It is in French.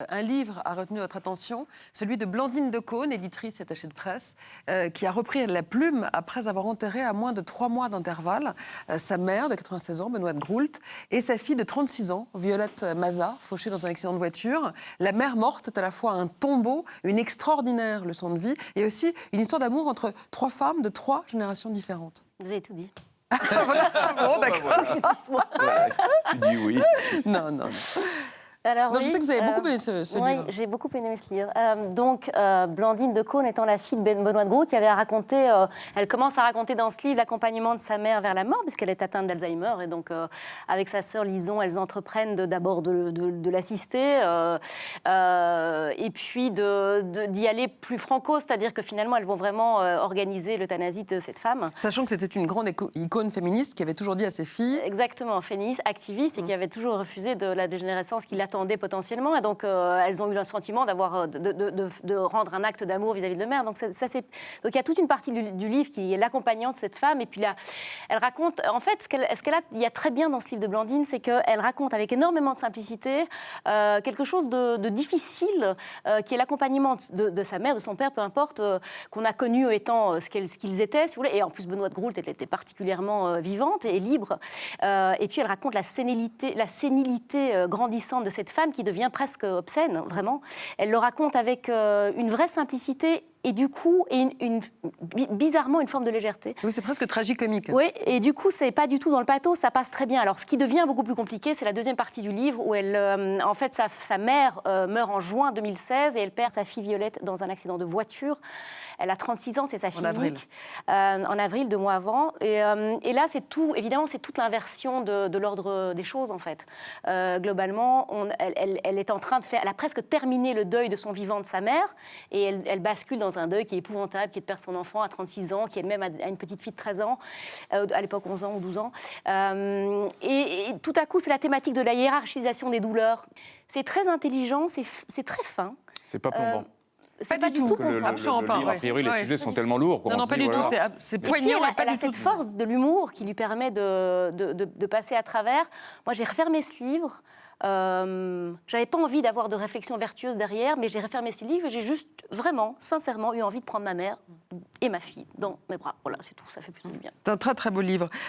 Un livre a retenu votre attention, celui de Blandine de Caunes, éditrice et attachée de presse, qui a repris la plume après avoir enterré à moins de 3 mois d'intervalle sa mère de 96 ans, Benoît de Groult, et sa fille de 36 ans, Violette Maza, fauchée dans un accident de voiture. La mère morte est à la fois un tombeau, une extraordinaire leçon de vie, et aussi une histoire d'amour entre 3 femmes de 3 générations différentes. Vous avez tout dit. Bon, d'accord. Ouais, tu dis oui. Non. Alors, Non, je sais que vous avez beaucoup aimé ce livre. Oui, j'ai beaucoup aimé ce livre. Blandine de Caunes étant la fille de Benoît de Groult, qui avait raconté, elle commence à raconter dans ce livre l'accompagnement de sa mère vers la mort, puisqu'elle est atteinte d'Alzheimer. Et donc, avec sa sœur Lison, elles entreprennent d'abord de l'assister, et puis d'y aller plus franco, c'est-à-dire que finalement, elles vont vraiment organiser l'euthanasie de cette femme. Sachant que c'était une grande icône féministe qui avait toujours dit à ses filles... Exactement, féministe, activiste, et qui avait toujours refusé de la dégénérescence qui l'attendait potentiellement. Et donc, elles ont eu le sentiment de rendre un acte d'amour vis-à-vis de leur mère. Donc, donc, il y a toute une partie du livre qui est l'accompagnante de cette femme. Et puis là, elle raconte... En fait, il y a très bien dans ce livre de Blandine, c'est qu'elle raconte avec énormément de simplicité quelque chose de difficile, qui est l'accompagnement de sa mère, de son père, peu importe, qu'on a connu étant ce qu'ils étaient, si vous voulez. Et en plus, Benoît de Groult était particulièrement vivante et libre. Et puis, elle raconte la sénilité grandissante de cette femme qui devient presque obscène, vraiment. Elle le raconte avec une vraie simplicité et du coup, bizarrement, une forme de légèreté. Oui, c'est presque tragicomique. Oui, et du coup, c'est pas du tout dans le pathos, ça passe très bien. Alors, ce qui devient beaucoup plus compliqué, c'est la deuxième partie du livre où en fait, sa mère meurt en juin 2016 et elle perd sa fille Violette dans un accident de voiture. Elle a 36 ans, c'est sa fille unique. En avril, 2 mois avant. Et là, c'est tout, évidemment, c'est toute l'inversion de l'ordre des choses, en fait. Globalement, elle est en train de faire... Elle a presque terminé le deuil de son vivant de sa mère et elle bascule dans un deuil qui est épouvantable, qui est de perdre son enfant à 36 ans, qui elle-même a une petite fille de 13 ans, à l'époque 11 ans ou 12 ans. Et tout à coup, c'est la thématique de la hiérarchisation des douleurs. C'est très intelligent, c'est très fin. C'est pas plombant. C'est pas du tout Le livre, a priori, les sujets sont tellement lourds. Non, pas du tout. C'est poignant. Elle a cette force de l'humour qui lui permet de passer à travers. Moi, j'ai refermé ce livre. J'avais pas envie d'avoir de réflexion vertueuse derrière, mais j'ai refermé ce livre et j'ai juste, vraiment, sincèrement, eu envie de prendre ma mère et ma fille dans mes bras. Voilà, c'est tout, ça fait plutôt du bien. C'est un très très beau livre.